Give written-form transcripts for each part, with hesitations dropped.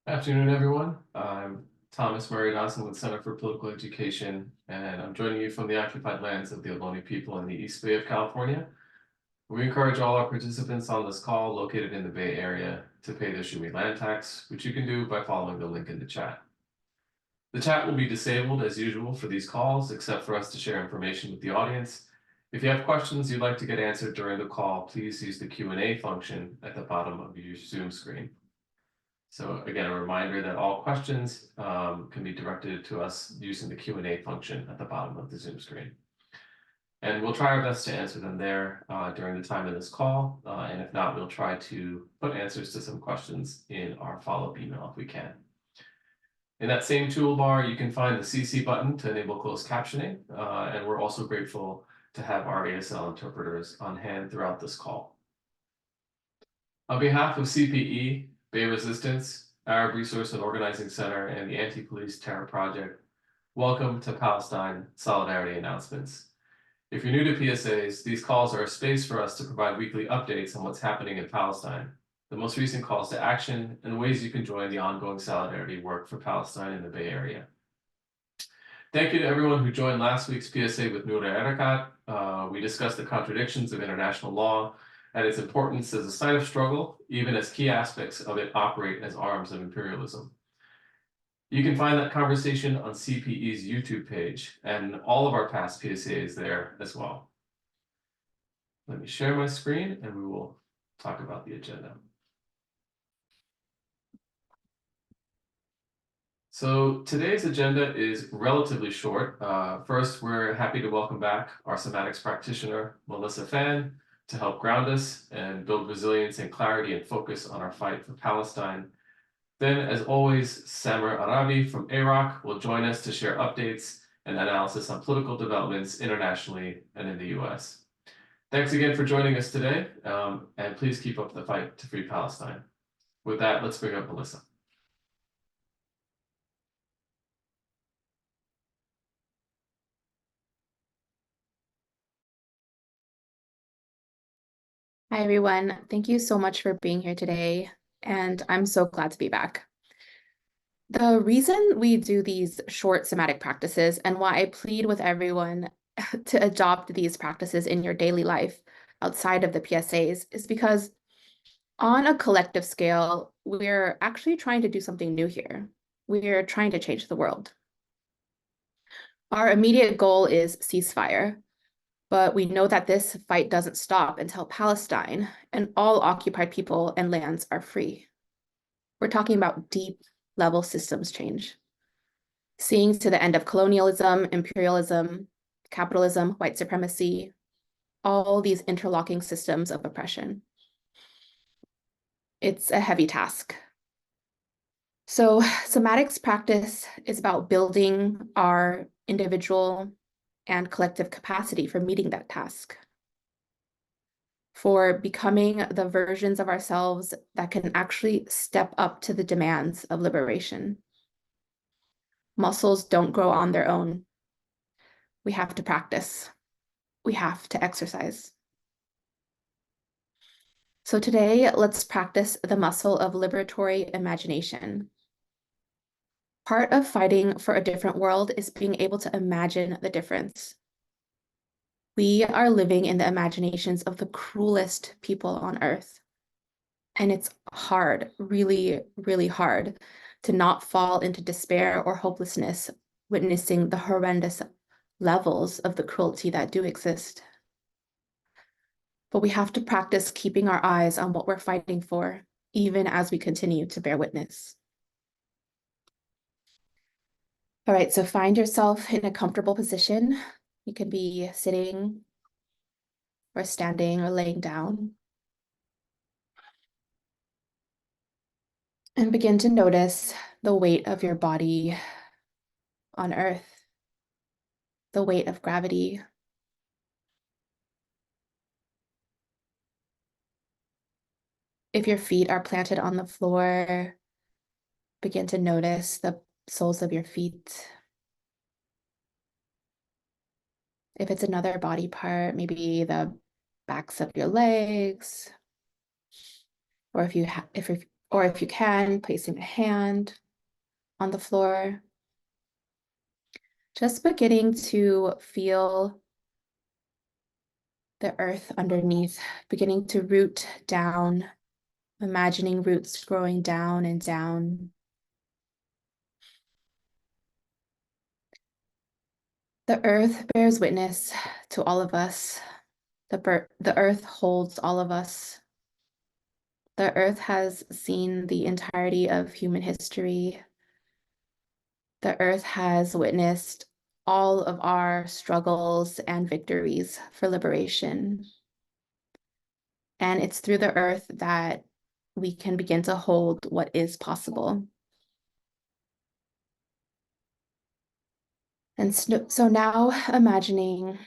Afternoon, everyone. I'm Thomas Murray Dawson with Center for Political Education, and I'm joining you from the occupied lands of the Ohlone people in the East Bay of California. We encourage all our participants on this call located in the Bay Area to pay their Shumi land tax, which you can do by following the link in the chat. The chat will be disabled as usual for these calls, except for us to share information with the audience. If you have questions you'd like to get answered during the call, please use the Q&A function at the bottom of your Zoom screen. So again, a reminder that all questions can be directed to us using the Q&A function at the bottom of the Zoom screen. And we'll try our best to answer them there during the time of this call. And if not, we'll try to put answers to some questions in our follow-up email if we can. In that same toolbar, you can find the CC button to enable closed captioning. And we're also grateful to have our ASL interpreters on hand throughout this call. On behalf of CPE, Bay Resistance, Arab Resource and Organizing Center, and the Anti-Police Terror Project, welcome to Palestine Solidarity Announcements. If you're new to PSAs, these calls are a space for us to provide weekly updates on what's happening in Palestine, the most recent calls to action, and ways you can join the ongoing solidarity work for Palestine in the Bay Area. Thank you to everyone who joined last week's PSA with Noor Erekat. We discussed the contradictions of international law and its importance as a sign of struggle, even as key aspects of it operate as arms of imperialism. You can find that conversation on CPE's YouTube page and all of our past PSAs there as well. Let me share my screen and we will talk about the agenda. So today's agenda is relatively short. First, we're happy to welcome back our somatics practitioner, Melissa Fan, to help ground us and build resilience and clarity and focus on our fight for Palestine. Then, as always, Samer Arabi from AROC will join us to share updates and analysis on political developments internationally and in the US. Thanks again for joining us today, and please keep up the fight to free Palestine. With that, let's bring up Melissa. Hi, everyone. Thank you so much for being here today, and I'm so glad to be back. The reason we do these short somatic practices and why I plead with everyone to adopt these practices in your daily life outside of the PSAs is because on a collective scale, we're actually trying to do something new here. We're trying to change the world. Our immediate goal is ceasefire. But we know that this fight doesn't stop until Palestine and all occupied people and lands are free. We're talking about deep level systems change, seeing to the end of colonialism, imperialism, capitalism, white supremacy, all these interlocking systems of oppression. It's a heavy task. So somatics practice is about building our individual and collective capacity for meeting that task, for becoming the versions of ourselves that can actually step up to the demands of liberation. Muscles don't grow on their own. We have to practice. We have to exercise. So today, let's practice the muscle of liberatory imagination. Part of fighting for a different world is being able to imagine the difference. We are living in the imaginations of the cruelest people on earth. And it's hard, really, really hard to not fall into despair or hopelessness, witnessing the horrendous levels of the cruelty that do exist. But we have to practice keeping our eyes on what we're fighting for, even as we continue to bear witness. All right, so find yourself in a comfortable position. You can be sitting or standing or laying down. And begin to notice the weight of your body on earth, the weight of gravity. If your feet are planted on the floor, begin to notice the soles of your feet. If it's another body part, maybe the backs of your legs, or if Or if you can, placing a hand on the floor. Just beginning to feel the earth underneath, beginning to root down, imagining roots growing down and down. The earth bears witness to all of us. The earth holds all of us. The earth has seen the entirety of human history. The earth has witnessed all of our struggles and victories for liberation. And it's through the earth that we can begin to hold what is possible. And so now imagining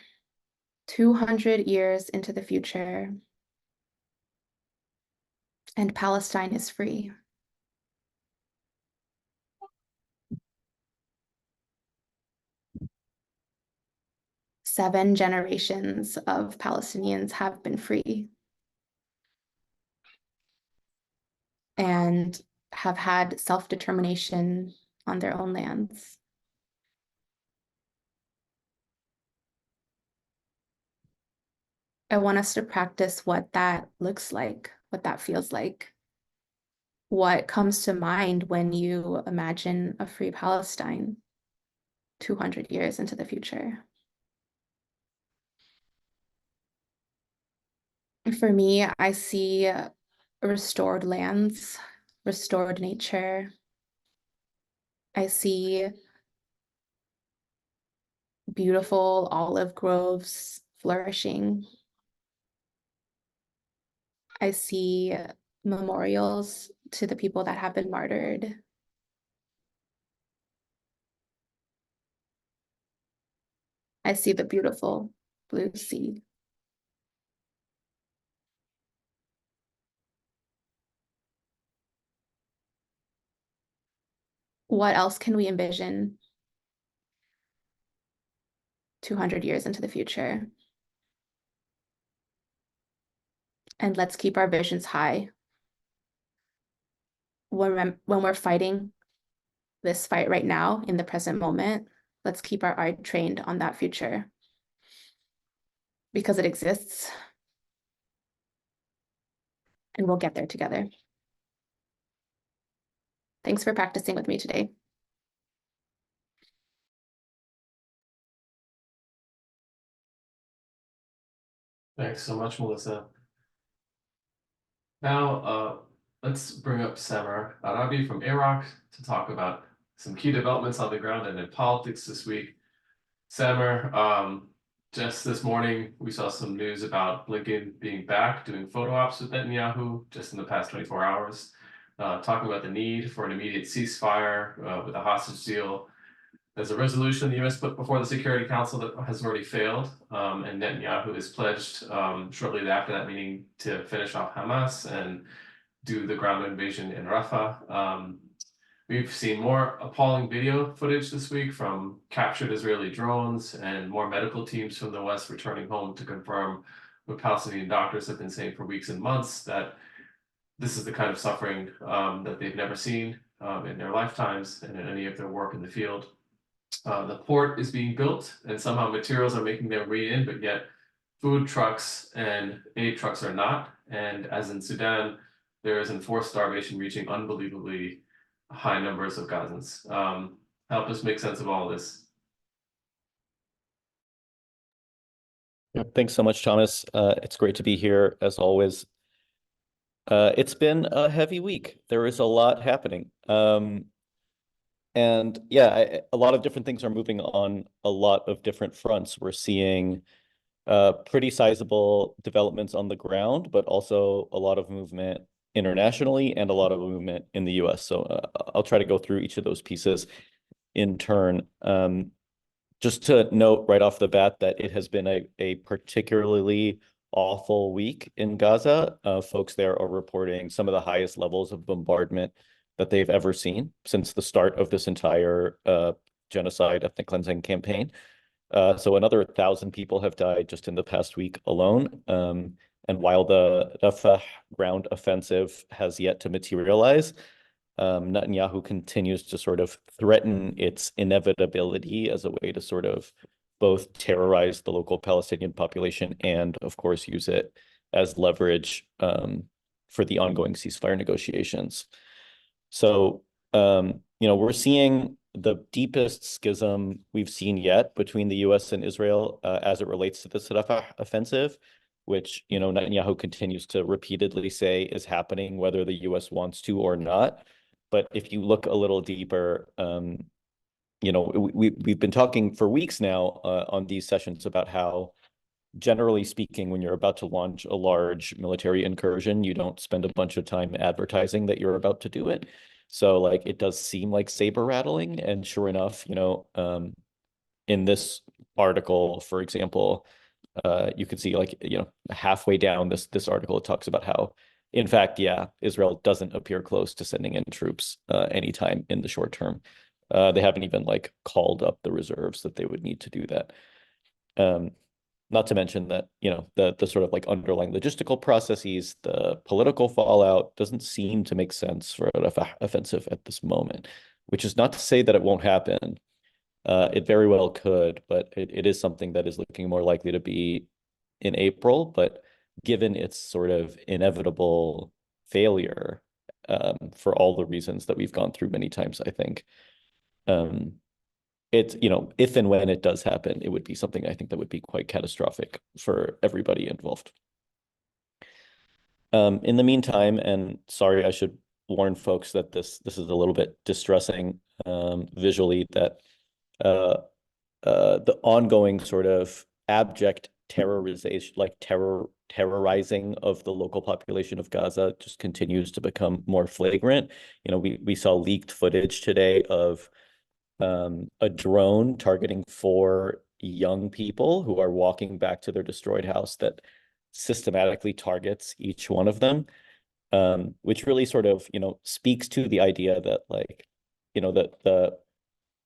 200 years into the future, and Palestine is free. Seven generations of Palestinians have been free and have had self-determination on their own lands. I want us to practice what that looks like, what that feels like. What comes to mind when you imagine a free Palestine 200 years into the future? For me, I see restored lands, restored nature. I see beautiful olive groves flourishing. I see memorials to the people that have been martyred. I see the beautiful blue sea. What else can we envision 200 years into the future? And let's keep our visions high. When we're fighting this fight right now in the present moment, let's keep our eye trained on that future because it exists and we'll get there together. Thanks for practicing with me today. Thanks so much, Melissa. Now, let's bring up Samer Arabi from Iraq to talk about some key developments on the ground and in politics this week. Samer, just this morning, we saw some news about Blinken being back doing photo ops with Netanyahu just in the past 24 hours, talking about the need for an immediate ceasefire with a hostage deal. There's a resolution the U.S. put before the Security Council that has already failed, and Netanyahu has pledged shortly after that meeting to finish off Hamas and do the ground invasion in Rafah. We've seen more appalling video footage this week from captured Israeli drones and more medical teams from the West returning home to confirm what Palestinian doctors have been saying for weeks and months, that this is the kind of suffering that they've never seen in their lifetimes and in any of their work in the field. The port is being built and somehow materials are making their way in, but yet food trucks and aid trucks are not. And as in Sudan, there is enforced starvation reaching unbelievably high numbers of Gazans. Help us make sense of all of this. Yeah, thanks so much, Thomas. It's great to be here as always. It's been a heavy week. There is a lot happening. And yeah, a lot of different things are moving on a lot of different fronts. We're seeing pretty sizable developments on the ground, but also a lot of movement internationally and a lot of movement in the US. So I'll try to go through each of those pieces in turn. Just to note right off the bat that it has been a particularly awful week in Gaza. Folks there are reporting some of the highest levels of bombardment that they've ever seen since the start of this entire genocide, ethnic cleansing campaign. So another 1,000 people have died just in the past week alone. And while the Rafah ground offensive has yet to materialize, Netanyahu continues to sort of threaten its inevitability as a way to sort of both terrorize the local Palestinian population and, of course, use it as leverage for the ongoing ceasefire negotiations. So, we're seeing the deepest schism we've seen yet between the U.S. and Israel as it relates to the Rafah offensive, which, Netanyahu continues to repeatedly say is happening, whether the U.S. wants to or not. But if you look a little deeper, we've been talking for weeks now on these sessions about how, generally speaking, when you're about to launch a large military incursion, you don't spend a bunch of time advertising that you're about to do it. So like it does seem like saber rattling. And sure enough, in this article, for example, you could see like, halfway down this article, it talks about how, in fact, yeah, Israel doesn't appear close to sending in troops anytime in the short term. They haven't even like called up the reserves that they would need to do that. Not to mention that, the sort of like underlying logistical processes, the political fallout doesn't seem to make sense for an offensive at this moment, which is not to say that it won't happen. It very well could, but it is something that is looking more likely to be in April. But given its sort of inevitable failure, for all the reasons that we've gone through many times, I think, it's, if and when it does happen, it would be something I think that would be quite catastrophic for everybody involved. In the meantime, and sorry, I should warn folks that this is a little bit distressing visually, that the ongoing sort of abject terrorization, like terrorizing of the local population of Gaza just continues to become more flagrant. We saw leaked footage today of a drone targeting 4 young people who are walking back to their destroyed house that systematically targets each one of them, which really sort of, speaks to the idea that like, the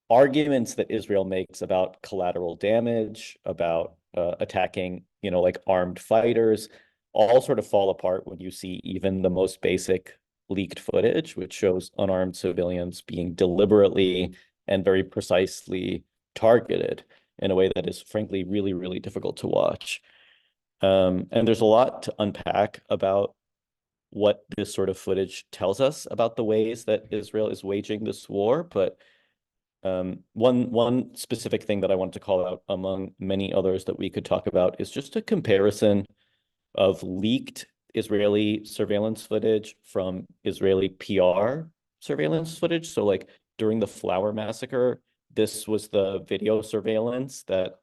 arguments that Israel makes about collateral damage, about attacking, like armed fighters, all sort of fall apart when you see even the most basic leaked footage, which shows unarmed civilians being deliberately and very precisely targeted in a way that is frankly really, really difficult to watch. And there's a lot to unpack about what this sort of footage tells us about the ways that Israel is waging this war. But one specific thing that I want to call out among many others that we could talk about is just a comparison of leaked Israeli surveillance footage from Israeli PR surveillance footage. So like during the Flower Massacre, this was the video surveillance that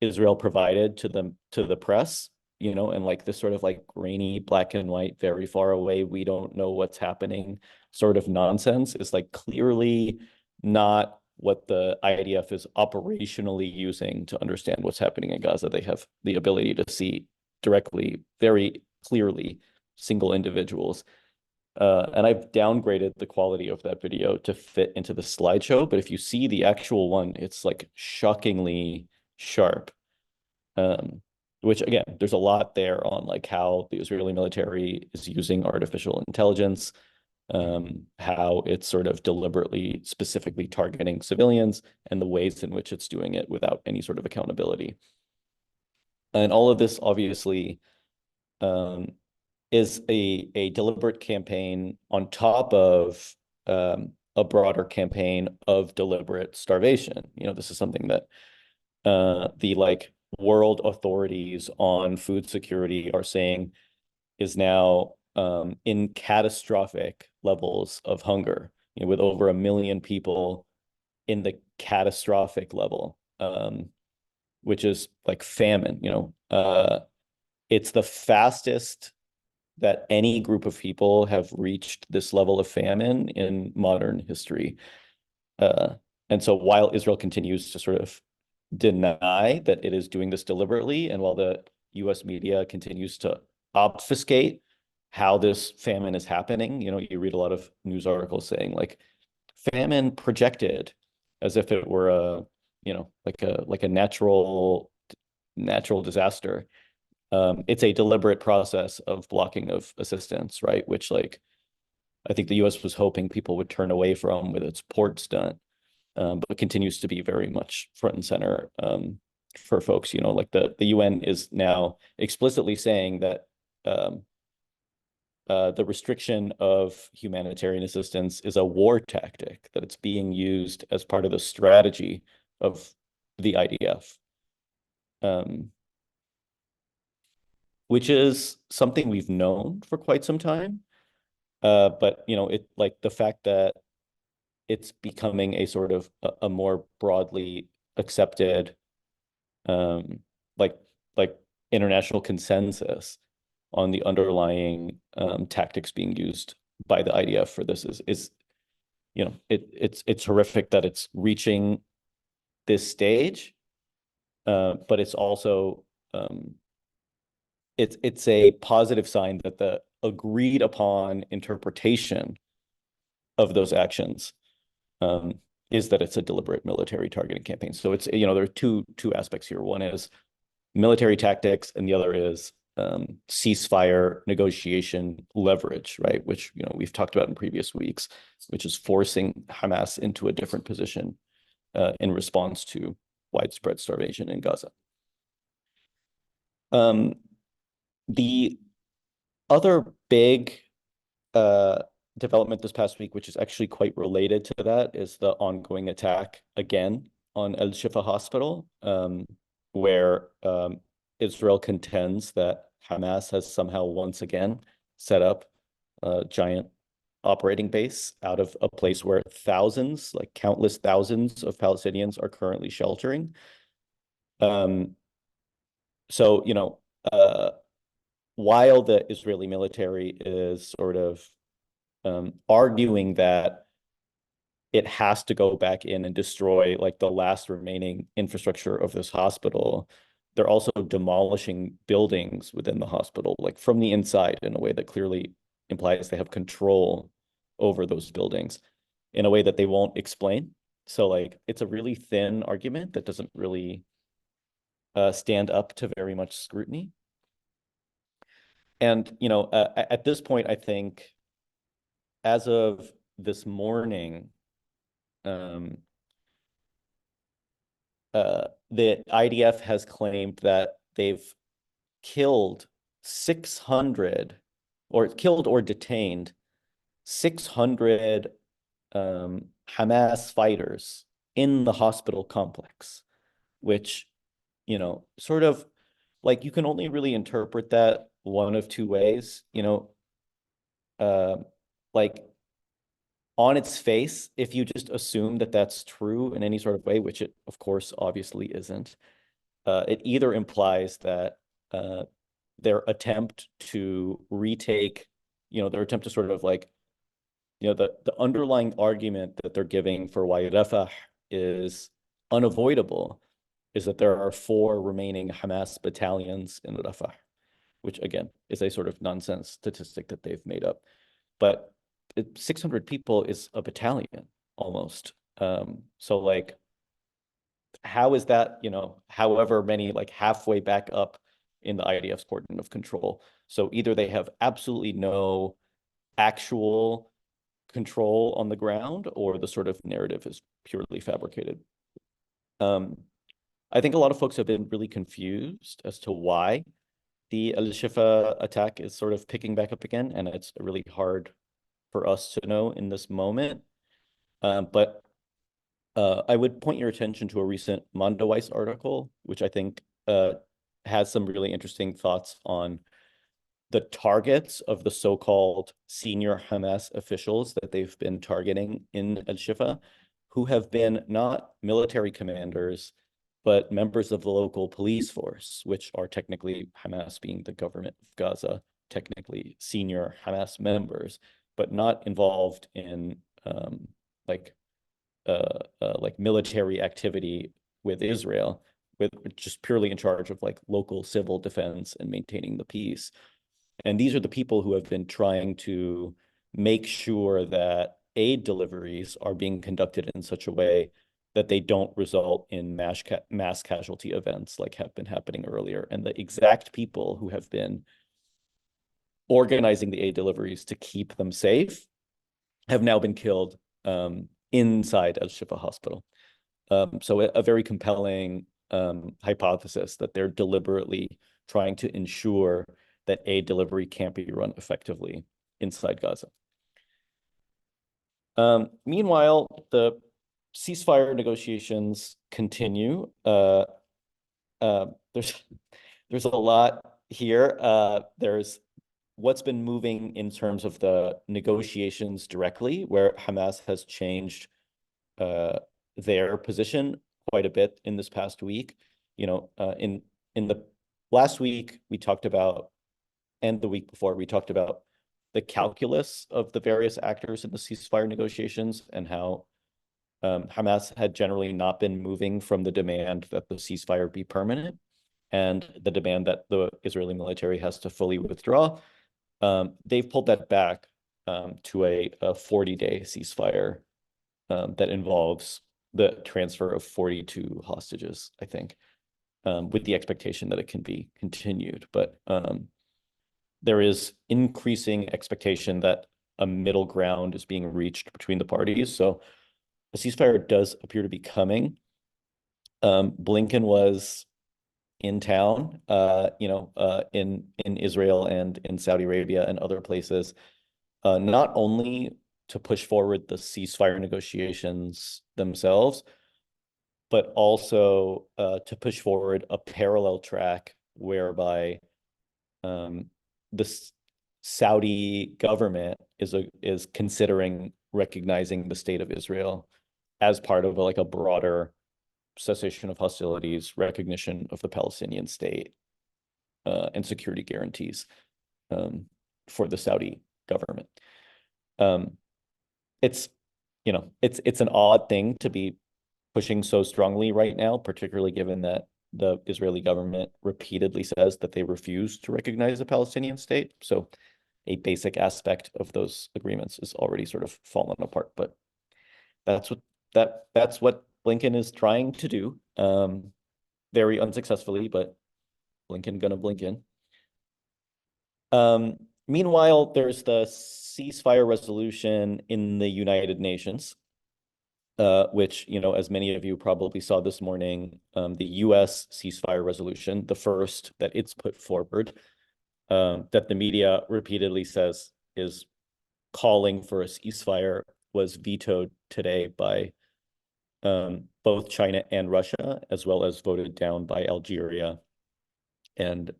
Israel provided to the press, and like this sort of like grainy black and white, very far away, we don't know what's happening sort of nonsense is like clearly not what the IDF is operationally using to understand what's happening in Gaza. They have the ability to see directly, very clearly, single individuals. And I've downgraded the quality of that video to fit into the slideshow. But if you see the actual one, it's like shockingly sharp. Which again, there's a lot there on like how the Israeli military is using artificial intelligence, how it's sort of deliberately, specifically targeting civilians, and the ways in which it's doing it without any sort of accountability. And all of this obviously is a deliberate campaign on top of a broader campaign of deliberate starvation. This is something that the like world authorities on food security are saying is now in catastrophic levels of hunger, with over 1 million people in the catastrophic level, which is like famine. It's the fastest that any group of people have reached this level of famine in modern history. And so while Israel continues to sort of deny that it is doing this deliberately, and while the US media continues to obfuscate how this famine is happening, you read a lot of news articles saying like famine projected as if it were like a natural disaster. It's a deliberate process of blocking of assistance, right? Which like I think the US was hoping people would turn away from with its port stunt, but continues to be very much front and center for folks. Like the UN is now explicitly saying that the restriction of humanitarian assistance is a war tactic, that it's being used as part of the strategy of the IDF, which is something we've known for quite some time. But it like the fact that it's becoming a sort of a more broadly accepted like like international consensus on the underlying tactics being used by the IDF for this is it's horrific that it's reaching this stage, but it's also it's a positive sign that the agreed upon interpretation of those actions is that it's a deliberate military targeting campaign. So it's there are two aspects here. One is military tactics, and the other is ceasefire negotiation leverage, right? Which we've talked about in previous weeks, which is forcing Hamas into a different position in response to widespread starvation in Gaza. The other big development this past week, which is actually quite related to that, is the ongoing attack again on Al Shifa Hospital, where Israel contends that Hamas has somehow once again set up a giant operating base out of a place where thousands, like countless thousands of Palestinians are currently sheltering. So, while the Israeli military is sort of arguing that it has to go back in and destroy like the last remaining infrastructure of this hospital, they're also demolishing buildings within the hospital, like from the inside, in a way that clearly implies they have control over those buildings in a way that they won't explain. So like it's a really thin argument that doesn't really stand up to very much scrutiny. And at this point, I think as of this morning, the IDF has claimed that they've killed 600 or killed or detained 600 Hamas fighters in the hospital complex, which, sort of like you can only really interpret that one of two ways, like on its face, if you just assume that that's true in any sort of way, which it of course obviously isn't, it either implies that their attempt to retake, their attempt to sort of like, the underlying argument that they're giving for why Rafah is unavoidable is that there are 4 remaining Hamas battalions in Rafah, which again is a sort of nonsense statistic that they've made up. But 600 people is a battalion almost. So like, how is that, however many, like halfway back up in the IDF's cordon of control? So either they have absolutely no actual control on the ground, or the sort of narrative is purely fabricated. I think a lot of folks have been really confused as to why the Al Shifa attack is sort of picking back up again, and it's really hard for us to know in this moment. But I would point your attention to a recent Mondoweiss article, which I think has some really interesting thoughts on the targets of the so-called senior Hamas officials that they've been targeting in Al Shifa, who have been not military commanders, but members of the local police force, which are technically, Hamas being the government of Gaza, technically senior Hamas members, but not involved in like military activity with Israel, with just purely in charge of like local civil defense and maintaining the peace. And these are the people who have been trying to make sure that aid deliveries are being conducted in such a way that they don't result in mass casualty events like have been happening earlier. And the exact people who have been organizing the aid deliveries to keep them safe have now been killed inside Al-Shifa Hospital. So a very compelling hypothesis that they're deliberately trying to ensure that aid delivery can't be run effectively inside Gaza. Meanwhile, the ceasefire negotiations continue. There's a lot here. There's what's been moving in terms of the negotiations directly, where Hamas has changed their position quite a bit in this past week. You know, in the last week we talked about, and the week before we talked about the calculus of the various actors in the ceasefire negotiations and how Hamas had generally not been moving from the demand that the ceasefire be permanent and the demand that the Israeli military has to fully withdraw. They've pulled that back to a 40-day ceasefire that involves the transfer of 42 hostages, I think, with the expectation that it can be continued. But there is increasing expectation that a middle ground is being reached between the parties. So a ceasefire does appear to be coming. Blinken was in town, in Israel and in Saudi Arabia and other places, not only to push forward the ceasefire negotiations themselves, but also to push forward a parallel track whereby the Saudi government is considering recognizing the state of Israel as part of a broader cessation of hostilities, recognition of the Palestinian state, and security guarantees for the Saudi government. It's an odd thing to be pushing so strongly right now, particularly given that the Israeli government repeatedly says that they refuse to recognize a Palestinian state. So a basic aspect of those agreements is already sort of fallen apart. But that's what Blinken is trying to do, very unsuccessfully, but Blinken gonna blink in. Meanwhile, there's the ceasefire resolution in the United Nations, which, as many of you probably saw this morning, the US ceasefire resolution, the first that it's put forward, that the media repeatedly says is calling for a ceasefire, was vetoed today by both China and Russia, as well as voted down by Algeria and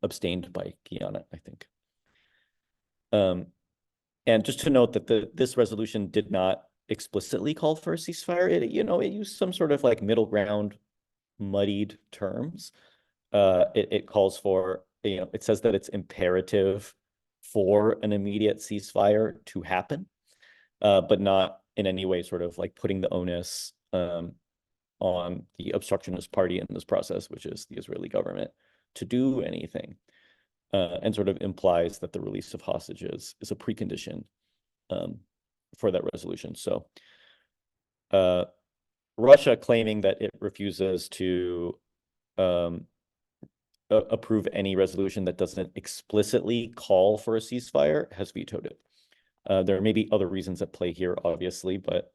abstained by Guyana, I think. And just to note that this resolution did not explicitly call for a ceasefire. It used some sort of middle ground, muddied terms. It calls for, it says that it's imperative for an immediate ceasefire to happen, but not in any way sort of putting the onus on the obstructionist party in this process, which is the Israeli government, to do anything, and sort of implies that the release of hostages is a precondition for that resolution. So Russia claiming that it refuses to approve any resolution that doesn't explicitly call for a ceasefire has vetoed it. There may be other reasons at play here, obviously, but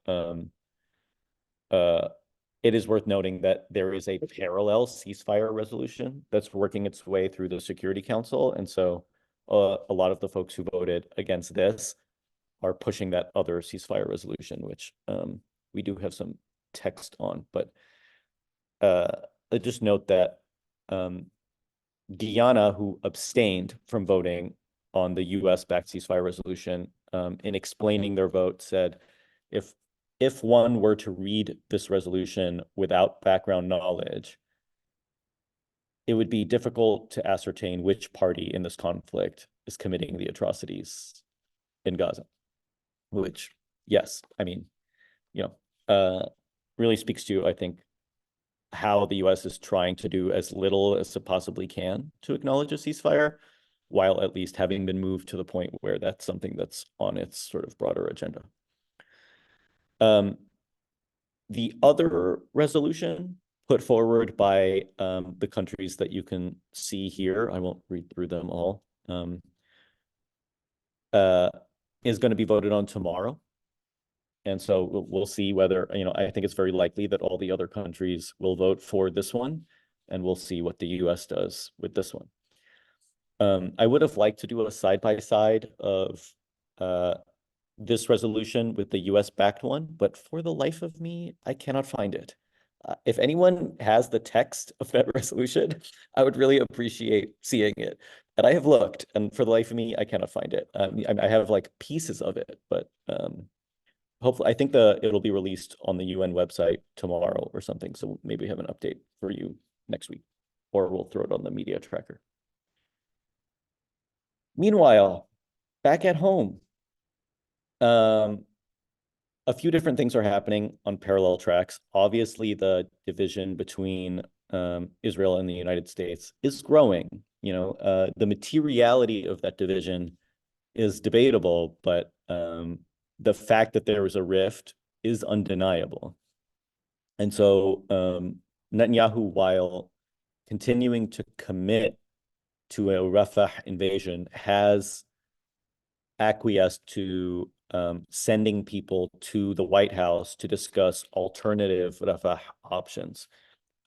it is worth noting that there is a parallel ceasefire resolution that's working its way through the Security Council. And so a lot of the folks who voted against this are pushing that other ceasefire resolution, which we do have some text on. But I just note that Guyana, who abstained from voting on the US-backed ceasefire resolution, in explaining their vote, said, if one were to read this resolution without background knowledge, it would be difficult to ascertain which party in this conflict is committing the atrocities in Gaza. Which, yes, I mean, really speaks to, I think, how the US is trying to do as little as it possibly can to acknowledge a ceasefire, while at least having been moved to the point where that's something that's on its sort of broader agenda. The other resolution put forward by the countries that you can see here, I won't read through them all, is going to be voted on tomorrow. And so we'll see whether, I think it's very likely that all the other countries will vote for this one, and we'll see what the US does with this one. I would have liked to do a side-by-side of this resolution with the US-backed one, but for the life of me, I cannot find it. If anyone has the text of that resolution, I would really appreciate seeing it. And I have looked, and for the life of me, I cannot find it. I have like pieces of it, but hopefully, I think it'll be released on the UN website tomorrow or something. So maybe we have an update for you next week, or we'll throw it on the media tracker. Meanwhile, back at home, a few different things are happening on parallel tracks. Obviously, the division between Israel and the United States is growing. The materiality of that division is debatable, but the fact that there is a rift is undeniable. And so Netanyahu, while continuing to commit to a Rafah invasion, has acquiesced to sending people to the White House to discuss alternative Rafah options,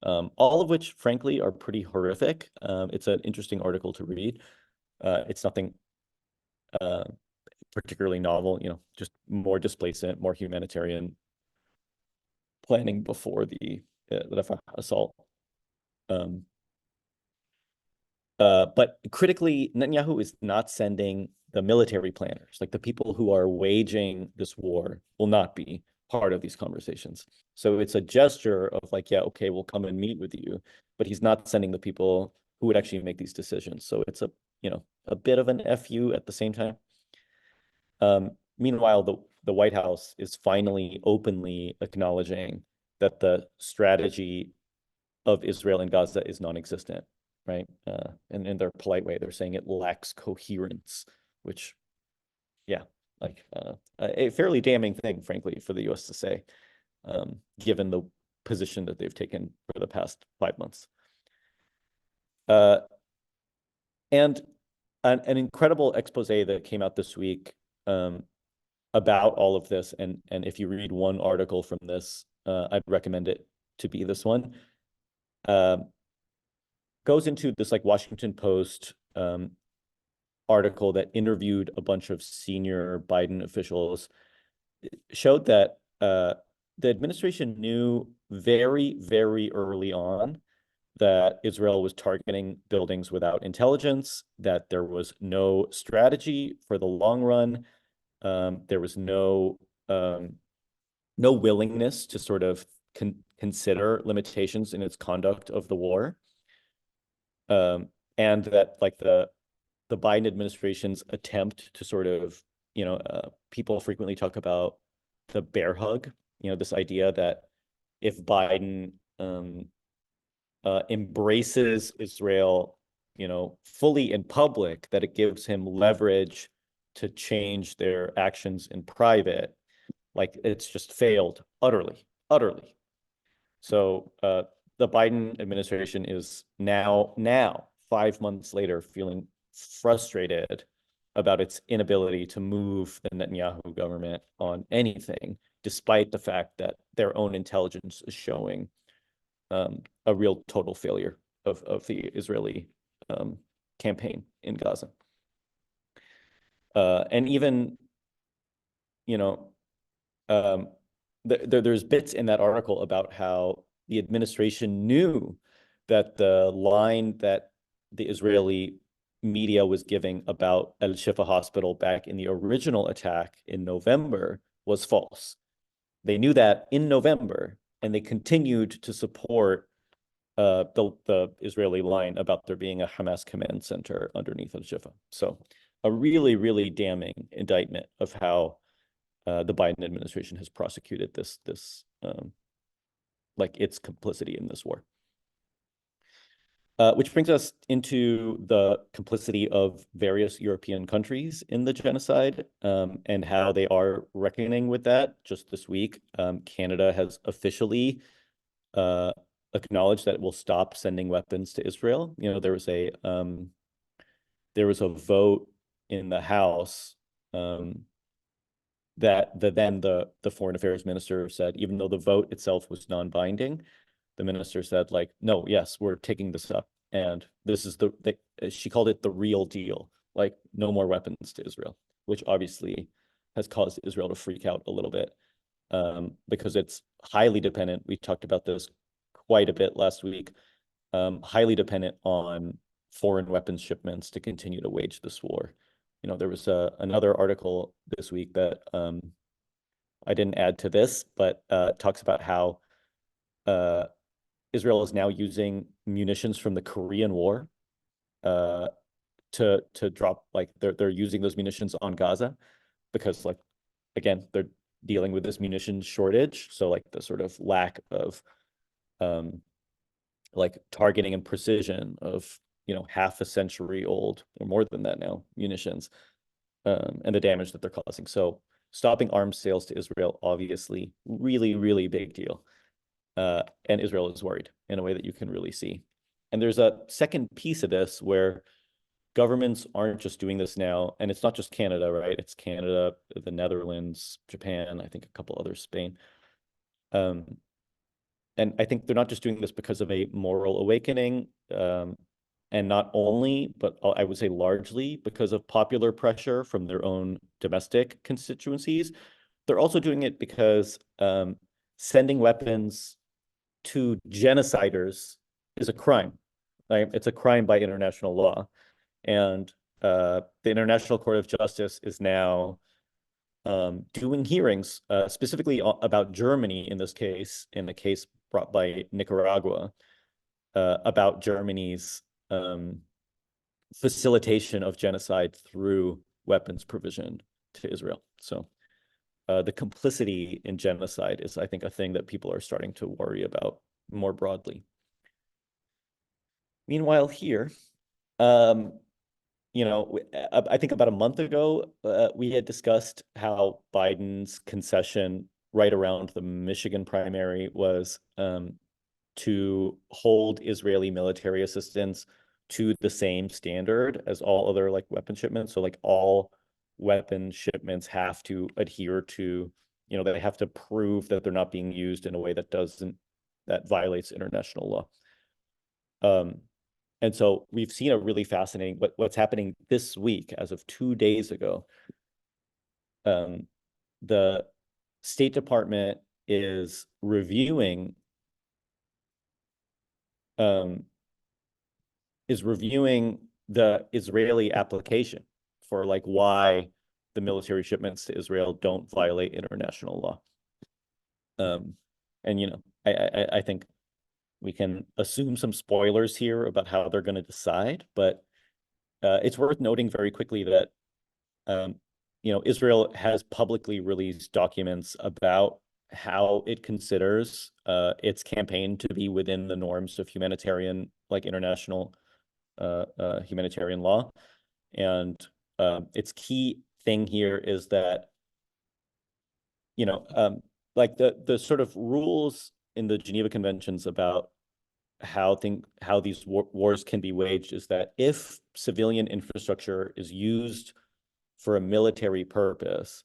all of which, frankly, are pretty horrific. It's an interesting article to read. It's nothing particularly novel, just more displacement, more humanitarian planning before the Rafah assault. But critically, Netanyahu is not sending the military planners, like the people who are waging this war will not be part of these conversations. So it's a gesture of like, yeah, okay, we'll come and meet with you, but he's not sending the people who would actually make these decisions. So it's a bit of an FU at the same time. Meanwhile, the White House is finally openly acknowledging that the strategy of Israel in Gaza is non-existent, right? And in their polite way, they're saying it lacks coherence, which, yeah, like a fairly damning thing, frankly, for the US to say, given the position that they've taken for the past 5 months. And an incredible expose that came out this week about all of this, and if you read one article from this, I'd recommend it to be this one, goes into this like Washington Post article that interviewed a bunch of senior Biden officials, showed that the administration knew very, very early on that Israel was targeting buildings without intelligence, that there was no strategy for the long run. There was no willingness to sort of consider limitations in its conduct of the war. And that like the Biden administration's attempt to sort of, people frequently talk about the bear hug, this idea that if Biden embraces Israel, fully in public, that it gives him leverage to change their actions in private. Like it's just failed utterly. So the Biden administration is now 5 months later feeling frustrated about its inability to move the Netanyahu government on anything, despite the fact that their own intelligence is showing a real total failure of the Israeli campaign in Gaza. And even, there's bits in that article about how the administration knew that the line that the Israeli media was giving about Al-Shifa Hospital back in the original attack in November was false. They knew that in November, and they continued to support the Israeli line about there being a Hamas command center underneath Al-Shifa. So a really, really damning indictment of how the Biden administration has prosecuted this like its complicity in this war. Which brings us into the complicity of various European countries in the genocide, and how they are reckoning with that. Just this week, Canada has officially acknowledged that it will stop sending weapons to Israel. You know, there was a vote in the House that the foreign affairs minister said, even though the vote itself was non-binding, the minister said, like, no, yes, we're taking this up, and this is she called it the real deal, like no more weapons to Israel, which obviously has caused Israel to freak out a little bit, because it's highly dependent. We talked about this quite a bit last week, highly dependent on foreign weapons shipments to continue to wage this war. You know, there was another article this week that I didn't add to this, but talks about how Israel is now using munitions from the Korean War to drop, like they're using those munitions on Gaza because, like, again, they're dealing with this munition shortage. So like the sort of lack of like targeting and precision of, you know, half a century old or more than that now munitions, and the damage that they're causing. So stopping arms sales to Israel, obviously, really, really big deal. And Israel is worried in a way that you can really see. And there's a second piece of this where governments aren't just doing this now, and it's not just Canada, right? It's Canada, the Netherlands, Japan, I think a couple others, Spain. And I think they're not just doing this because of a moral awakening, and not only, but I would say largely because of popular pressure from their own domestic constituencies. They're also doing it because sending weapons to genociders is a crime. Right? It's a crime by international law. And the International Court of Justice is now doing hearings specifically about Germany in this case, in the case brought by Nicaragua, about Germany's facilitation of genocide through weapons provision to Israel. So the complicity in genocide is, I think, a thing that people are starting to worry about more broadly. Meanwhile, here, you know, I think about a month ago, we had discussed how Biden's concession right around the Michigan primary was to hold Israeli military assistance to the same standard as all other like weapon shipments. So like all weapon shipments have to adhere to, you know, they have to prove that they're not being used in a way that violates international law. And so we've seen a really fascinating, what's happening this week, as of 2 days ago. The State Department is reviewing the Israeli application for like why the military shipments to Israel don't violate international law. And you know, I think we can assume some spoilers here about how they're going to decide, but it's worth noting very quickly that you know, Israel has publicly released documents about how it considers its campaign to be within the norms of humanitarian, like international humanitarian law. And its key thing here is that, you know, like the sort of rules in the Geneva Conventions about how these wars can be waged is that if civilian infrastructure is used for a military purpose,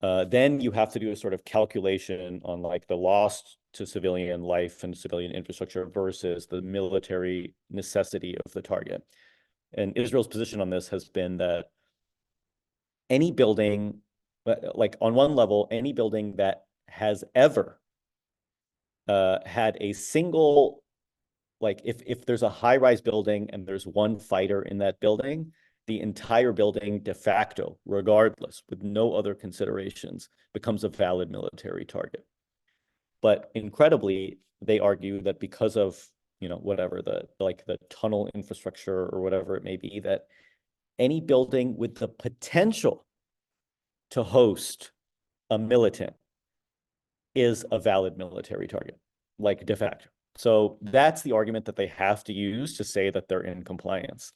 then you have to do a sort of calculation on like the loss to civilian life and civilian infrastructure versus the military necessity of the target. And Israel's position on this has been that any building, like on one level, any building that has ever had a single, like if there's a high-rise building and there's one fighter in that building, the entire building de facto, regardless, with no other considerations, becomes a valid military target. But incredibly, they argue that because of, you know, whatever the tunnel infrastructure or whatever it may be, that any building with the potential to host a militant is a valid military target, like de facto. So that's the argument that they have to use to say that they're in compliance.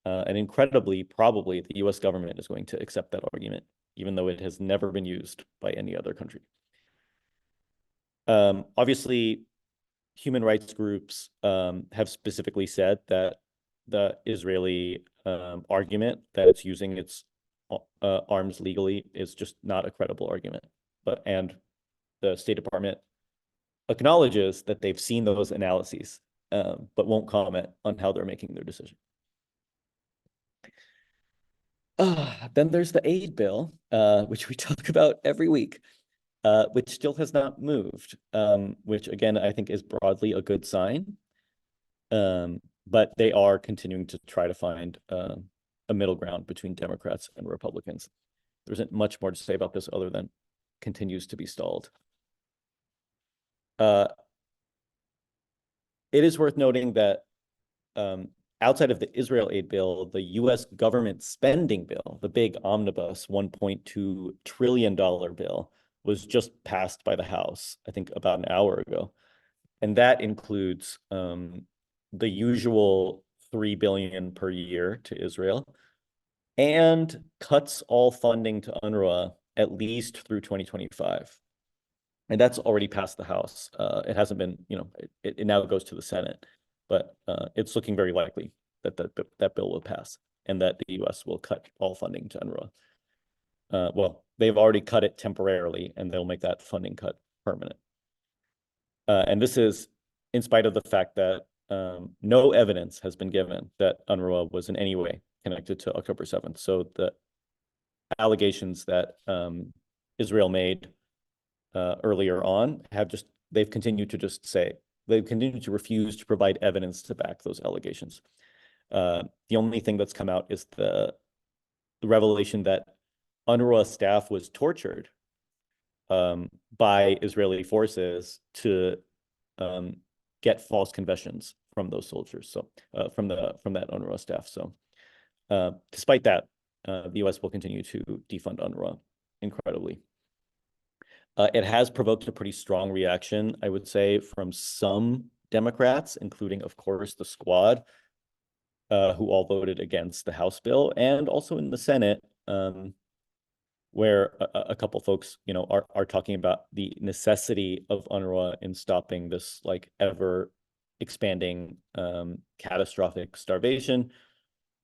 And incredibly, probably the US government is going to accept that argument, even though it has never been used by any other country. Obviously, human rights groups have specifically said that the Israeli argument that it's using its arms legally is just not a credible argument. And the State Department acknowledges that they've seen those analyses, but won't comment on how they're making their decision. Then there's the aid bill, which we talk about every week, which still has not moved, which again, I think is broadly a good sign. But they are continuing to try to find a middle ground between Democrats and Republicans. There isn't much more to say about this other than continues to be stalled. It is worth noting that outside of the Israel aid bill, the US government spending bill, the big omnibus $1.2 trillion bill, was just passed by the House, I think about an hour ago. And that includes the usual $3 billion per year to Israel and cuts all funding to UNRWA at least through 2025. And that's already passed the House. It hasn't been, it now goes to the Senate, but it's looking very likely that that bill will pass and that the US will cut all funding to UNRWA. Well, they've already cut it temporarily, and they'll make that funding cut permanent. And this is in spite of the fact that no evidence has been given that UNRWA was in any way connected to October 7th. So the allegations that Israel made earlier on they've continued to refuse to provide evidence to back those allegations. The only thing that's come out is the revelation that UNRWA staff was tortured by Israeli forces to get false confessions from those soldiers, so from that UNRWA staff. So despite that, the US will continue to defund UNRWA incredibly. It has provoked a pretty strong reaction, I would say, from some Democrats, including, of course, the Squad, who all voted against the House bill, and also in the Senate, where a couple folks, are talking about the necessity of UNRWA in stopping this ever expanding catastrophic starvation.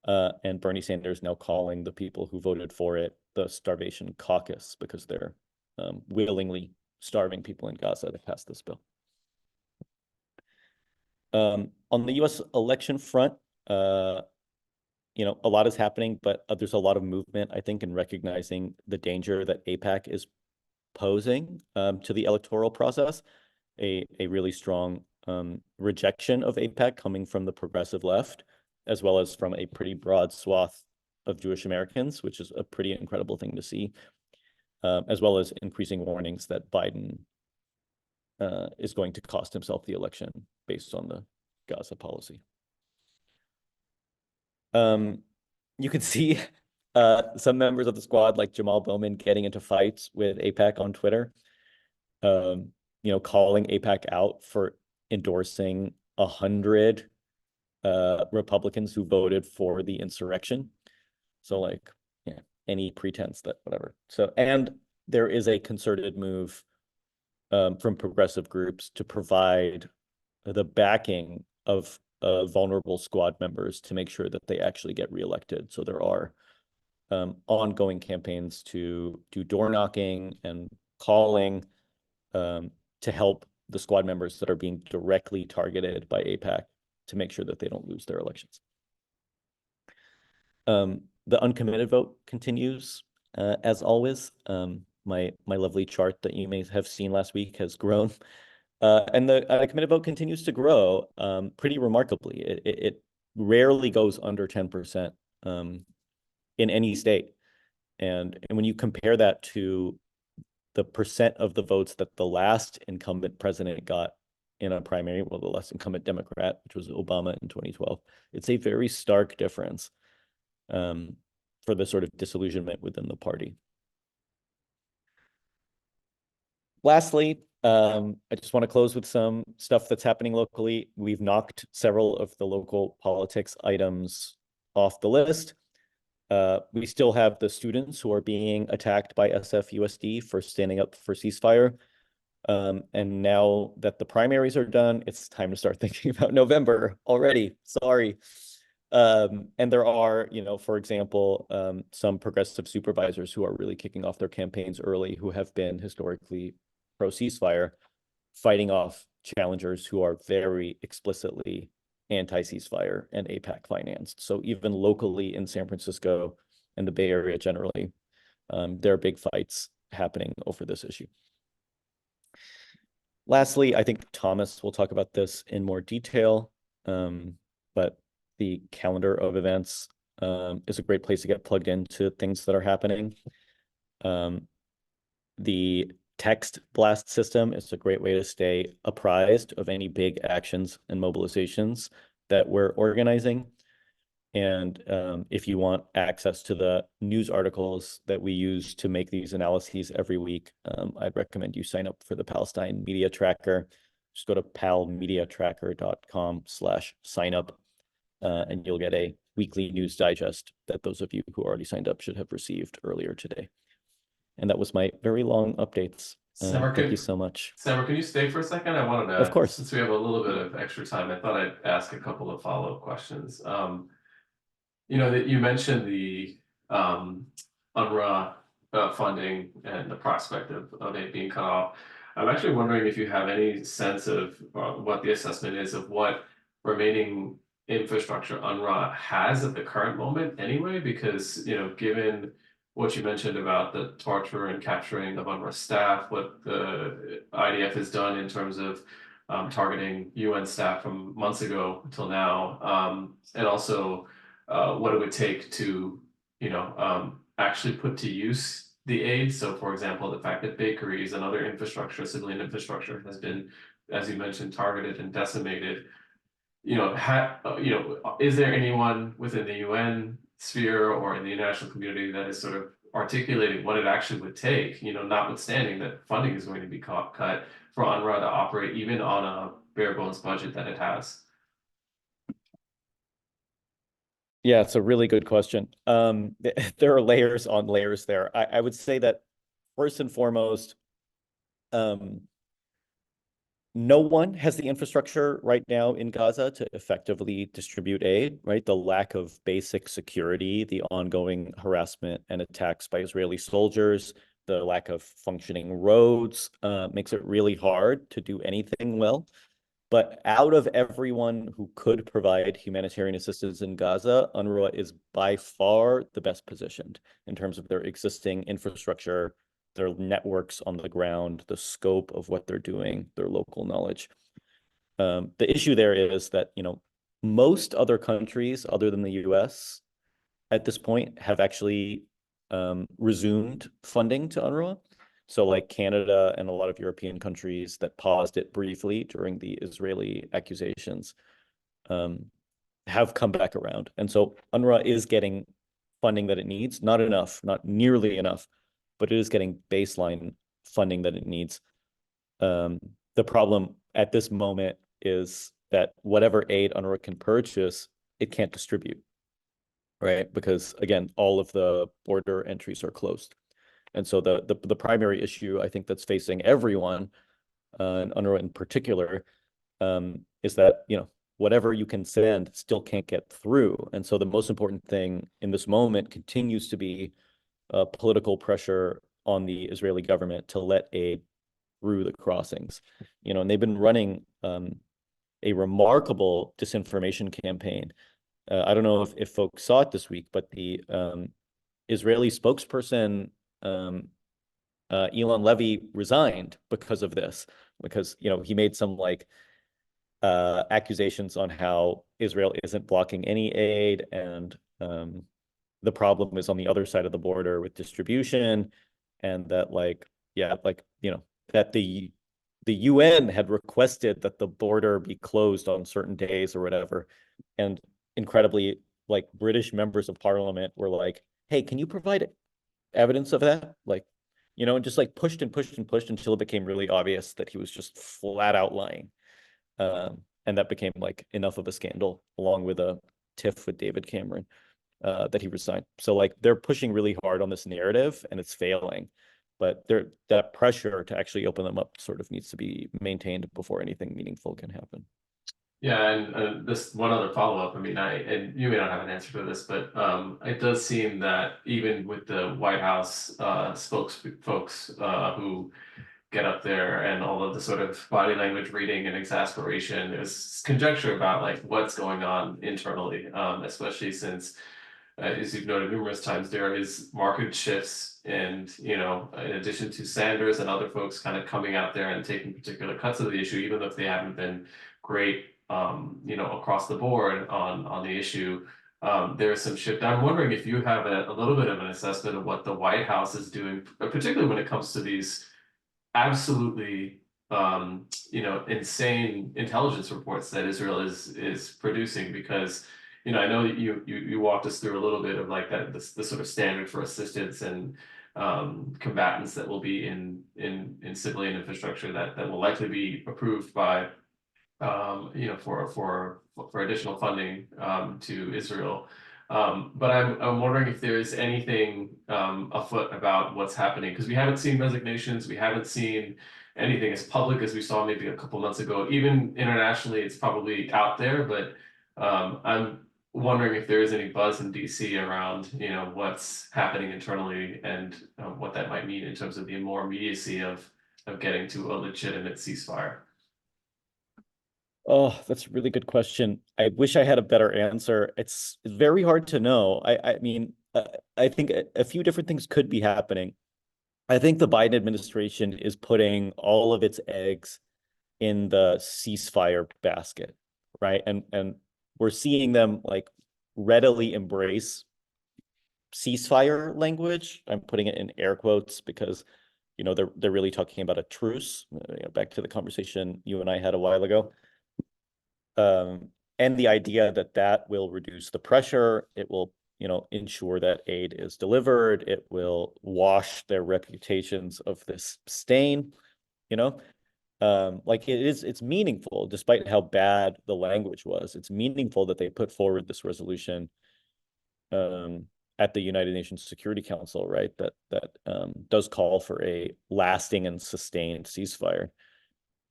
And Bernie Sanders now calling the people who voted for it the Starvation Caucus because they're willingly starving people in Gaza to pass this bill. On the US election front, a lot is happening, but there's a lot of movement, I think, in recognizing the danger that AIPAC is posing to the electoral process. A really strong rejection of AIPAC coming from the progressive left, as well as from a pretty broad swath of Jewish Americans, which is a pretty incredible thing to see, as well as increasing warnings that Biden is going to cost himself the election based on the Gaza policy. You could see some members of the Squad, like Jamal Bowman, getting into fights with AIPAC on Twitter, calling AIPAC out for endorsing 100 Republicans who voted for the insurrection. So any pretense that whatever. So, and there is a concerted move from progressive groups to provide the backing of vulnerable Squad members to make sure that they actually get reelected. So there are ongoing campaigns to do door knocking and calling to help the Squad members that are being directly targeted by AIPAC to make sure that they don't lose their elections. The uncommitted vote continues, as always. My lovely chart that you may have seen last week has grown. And the committed vote continues to grow pretty remarkably. It rarely goes under 10% in any state. And when you compare that to the percent of the votes that the last incumbent president got in a primary, well, the last incumbent Democrat, which was Obama in 2012, it's a very stark difference for the sort of disillusionment within the party. Lastly, I just want to close with some stuff that's happening locally. We've knocked several of the local politics items off the list. We still have the students who are being attacked by SFUSD for standing up for ceasefire. And now that the primaries are done, it's time to start thinking about November already. Sorry. And there are, for example, some progressive supervisors who are really kicking off their campaigns early, who have been historically pro-ceasefire, fighting off challengers who are very explicitly anti-ceasefire and APAC financed. So even locally in San Francisco and the Bay Area generally, there are big fights happening over this issue. Lastly, I think Thomas will talk about this in more detail, but the calendar of events is a great place to get plugged into things that are happening. The text blast system is a great way to stay apprised of any big actions and mobilizations that we're organizing. And if you want access to the news articles that we use to make these analyses every week, I'd recommend you sign up for the Palestine Media Tracker. Just go to palmediatracker.com/sign up, and you'll get a weekly news digest that those of you who already signed up should have received earlier today. And that was my very long updates. Thank you so much. Samar, can you stay for a second? I wanted to, Of course, since we have a little bit of extra time, I thought I'd ask a couple of follow-up questions. That you mentioned the UNRWA funding and the prospect of it being cut off. I'm actually wondering if you have any sense of what the assessment is of what remaining infrastructure UNRWA has at the current moment anyway, because, given what you mentioned about the torture and capturing of UNRWA staff, what the IDF has done in terms of targeting UN staff from months ago until now, and also what it would take to, actually put to use the aid. So, for example, the fact that bakeries and other infrastructure, civilian infrastructure, has been, as you mentioned, targeted and decimated. Is there anyone within the UN sphere or in the international community that is sort of articulating what it actually would take, notwithstanding that funding is going to be cut for UNRWA to operate even on a bare bones budget that it has? Yeah, it's a really good question. There are layers on layers there. I would say that first and foremost, no one has the infrastructure right now in Gaza to effectively distribute aid, right? The lack of basic security, the ongoing harassment and attacks by Israeli soldiers, the lack of functioning roads makes it really hard to do anything well. But out of everyone who could provide humanitarian assistance in Gaza, UNRWA is by far the best positioned in terms of their existing infrastructure, their networks on the ground, the scope of what they're doing, their local knowledge. The issue there is that, most other countries other than the US at this point have actually resumed funding to UNRWA. So like Canada and a lot of European countries that paused it briefly during the Israeli accusations have come back around. And so UNRWA is getting funding that it needs, not enough, not nearly enough, but it is getting baseline funding that it needs. The problem at this moment is that whatever aid UNRWA can purchase, it can't distribute, right? Because again, all of the border entries are closed. And so the primary issue I think that's facing everyone, and UNRWA in particular, is that, whatever you can send still can't get through. And so the most important thing in this moment continues to be political pressure on the Israeli government to let aid through the crossings. And they've been running a remarkable disinformation campaign. I don't know if folks saw it this week, but the Israeli spokesperson, Elon Levy, resigned because of this, because he made some accusations on how Israel isn't blocking any aid, and the problem is on the other side of the border with distribution, and that that the UN had requested that the border be closed on certain days or whatever, and incredibly, British members of parliament were like, hey, can you provide evidence of that? you know, and just like pushed and pushed and pushed until it became really obvious that he was just flat out lying. And that became like enough of a scandal, along with a tiff with David Cameron, that he resigned. So like they're pushing really hard on this narrative and it's failing. But that pressure to actually open them up sort of needs to be maintained before anything meaningful can happen. Yeah, and this one other follow-up, I mean, and you may not have an answer for this, but it does seem that even with the White House folks who get up there and all of the sort of body language reading and exasperation, there's conjecture about like what's going on internally, especially since as you've noted numerous times, there is market shifts, and you know, in addition to Sanders and other folks kind of coming out there and taking particular cuts of the issue, even if they haven't been great, you know, across the board on the issue, there is some shift. I'm wondering if you have a little bit of an assessment of what the White House is doing, particularly when it comes to these absolutely you know, insane intelligence reports that Israel is producing, because you know, I know that you walked us through a little bit of like that the sort of standard for assistance and combatants that will be in civilian infrastructure that will likely be approved by you know, for additional funding to Israel. But I'm wondering if there is anything afoot about what's happening, because we haven't seen resignations, we haven't seen anything as public as we saw maybe a couple months ago. Even internationally, it's probably out there, but I'm wondering if there is any buzz in DC around, you know, what's happening internally and what that might mean in terms of the more immediacy of getting to a legitimate ceasefire. Oh, that's a really good question. I wish I had a better answer. It's very hard to know. I mean, I think a few different things could be happening. I think the Biden administration is putting all of its eggs in the ceasefire basket, right? And we're seeing them like readily embrace ceasefire language. I'm putting it in air quotes because, you know, they're really talking about a truce. You know, back to the conversation you and I had a while ago. And the idea that that will reduce the pressure, it will, you know, ensure that aid is delivered, it will wash their reputations of this stain, you know, like it's meaningful, despite how bad the language was. It's meaningful that they put forward this resolution at the United Nations Security Council, right? That does call for a lasting and sustained ceasefire.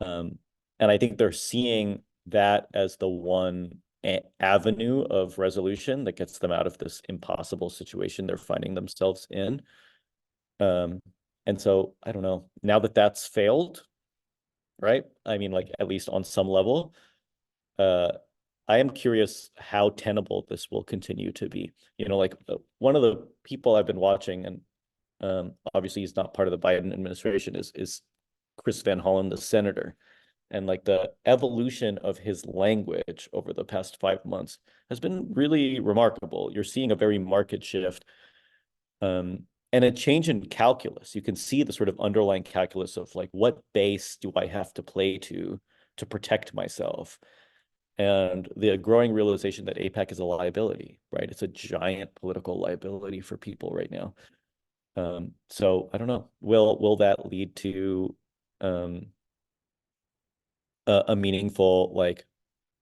And I think they're seeing that as the one avenue of resolution that gets them out of this impossible situation they're finding themselves in. And so I don't know, now that that's failed, right? I mean, like at least on some level, I am curious how tenable this will continue to be. You know, like one of the people I've been watching, and obviously he's not part of the Biden administration, is Chris Van Hollen, the senator. And like the evolution of his language over the past 5 months has been really remarkable. You're seeing a very marked shift, and a change in calculus. You can see the sort of underlying calculus of like, what base do I have to play to protect myself? And the growing realization that AIPAC is a liability, right? It's a giant political liability for people right now. So I don't know, will that lead to a meaningful like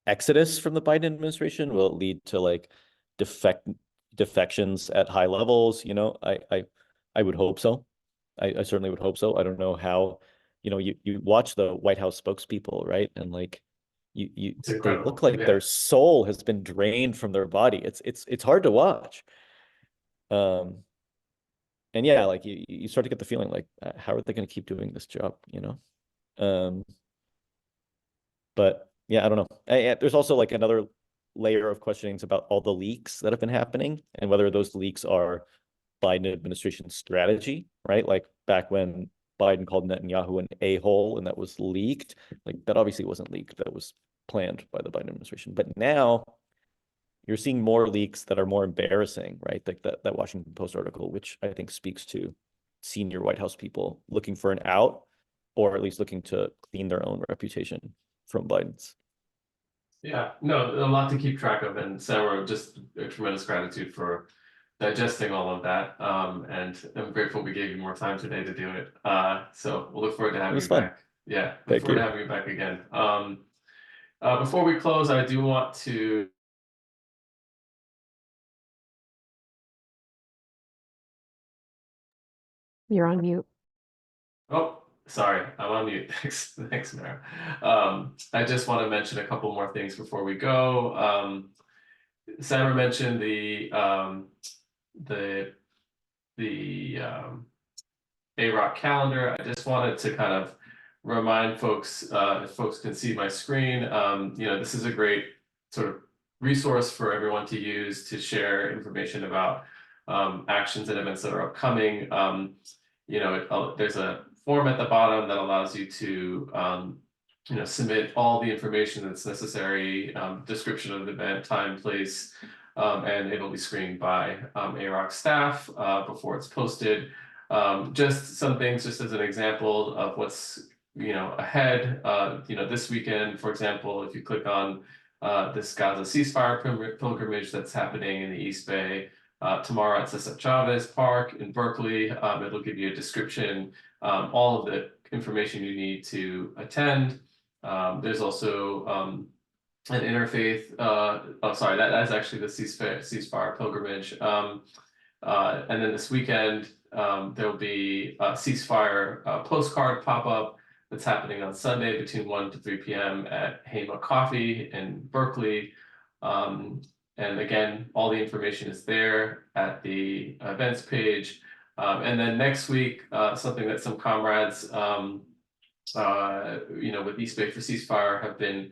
exodus from the Biden administration? Will it lead to like defections at high levels? You know, I would hope so. I certainly would hope so. I don't know how, you know, you watch the White House spokespeople, right? And like they look like their soul has been drained from their body. It's hard to watch. And yeah, like you start to get the feeling like, how are they going to keep doing this job, you know? But yeah, I don't know. There's also like another layer of questionings about all the leaks that have been happening and whether those leaks are Biden administration strategy, right? Like back when Biden called Netanyahu an a-hole and that was leaked, like that obviously wasn't leaked. That was planned by the Biden administration. But now you're seeing more leaks that are more embarrassing, right? Like that Washington Post article, which I think speaks to senior White House people looking for an out, or at least looking to clean their own reputation from Biden's. Yeah, no, a lot to keep track of, and Sarah, just a tremendous gratitude for digesting all of that. And I'm grateful we gave you more time today to do it. So we'll look forward to having was you fun. back. Yeah, look Thank forward to you. having you back again. Before we close, I do want to You're on mute. Oh, sorry, I'm on mute. Thanks, Mara. I just want to mention a couple more things before we go. Samara mentioned the AROC calendar. I just wanted to kind of remind folks, if folks can see my screen, this is a great sort of resource for everyone to use to share information about actions and events that are upcoming. There's a form at the bottom that allows you to submit all the information that's necessary, description of the event, time, place, and it'll be screened by AROC staff before it's posted. Just some things, just as an example of what's ahead. This weekend, for example, if you click on this Gaza ceasefire pilgrimage that's happening in the East Bay tomorrow at Cesar Chavez Park in Berkeley, it'll give you a description, all of the information you need to attend. There's also an interfaith. That's actually the ceasefire pilgrimage. And then this weekend, there'll be a ceasefire postcard pop-up that's happening on Sunday between 1 to 3 p.m. at Hema Coffee in Berkeley. And again, all the information is there at the events page. And then next week, something that some comrades, with East Bay for Ceasefire have been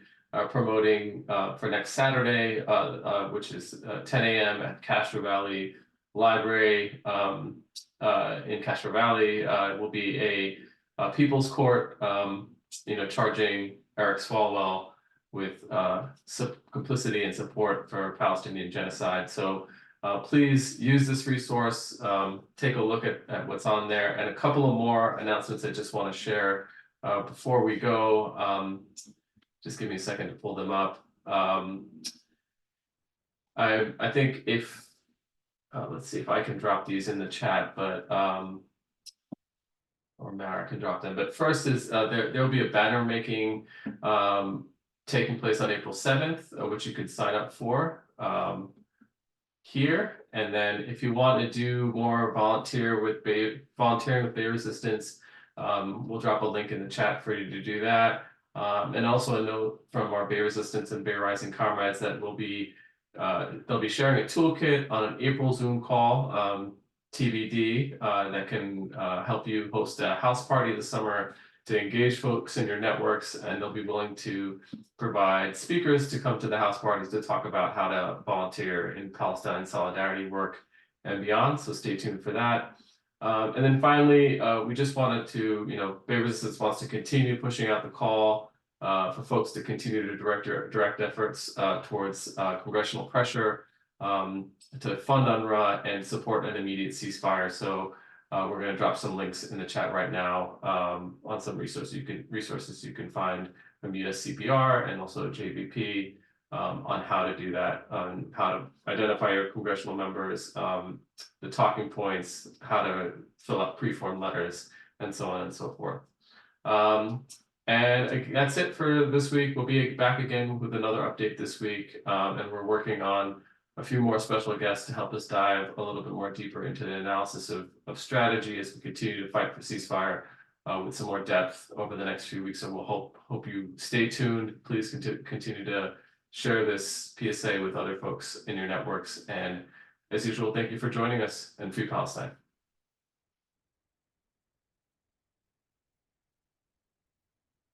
promoting for next Saturday, which is 10 a.m. at Castro Valley Library in Castro Valley. Will be a People's Court, charging Eric Swalwell with complicity and support for Palestinian genocide. So please use this resource, take a look at what's on there, and a couple of more announcements I just want to share before we go. Just give me a second to pull them up. I think if, let's see if I can drop these in the chat, but or Mara can drop them. But first is there'll be a banner making taking place on April 7th, which you could sign up for here. And then if you want to do more volunteering with Bay Resistance, we'll drop a link in the chat for you to do that. And also a note from our Bay Resistance and Bay Rising comrades that they'll be sharing a toolkit on an April Zoom call, TBD, that can help you host a house party this summer to engage folks in your networks, and they'll be willing to provide speakers to come to the house parties to talk about how to volunteer in Palestine solidarity work and beyond. So stay tuned for that. And then finally, we just wanted to, Bay Resistance wants to continue pushing out the call for folks to continue to direct efforts towards congressional pressure to fund UNRWA and support an immediate ceasefire. So we're going to drop some links in the chat right now on some resources you can find from USCPR and also JVP on how to do that, on how to identify your congressional members, the talking points, how to fill out pre-form letters, and so on and so forth. And that's it for this week. We'll be back again with another update this week, and we're working on a few more special guests to help us dive a little bit more deeper into the analysis of strategy as we continue to fight for ceasefire with some more depth over the next few weeks. So we'll hope you stay tuned. Please continue to share this PSA with other folks in your networks. And as usual, thank you for joining us, and Free Palestine.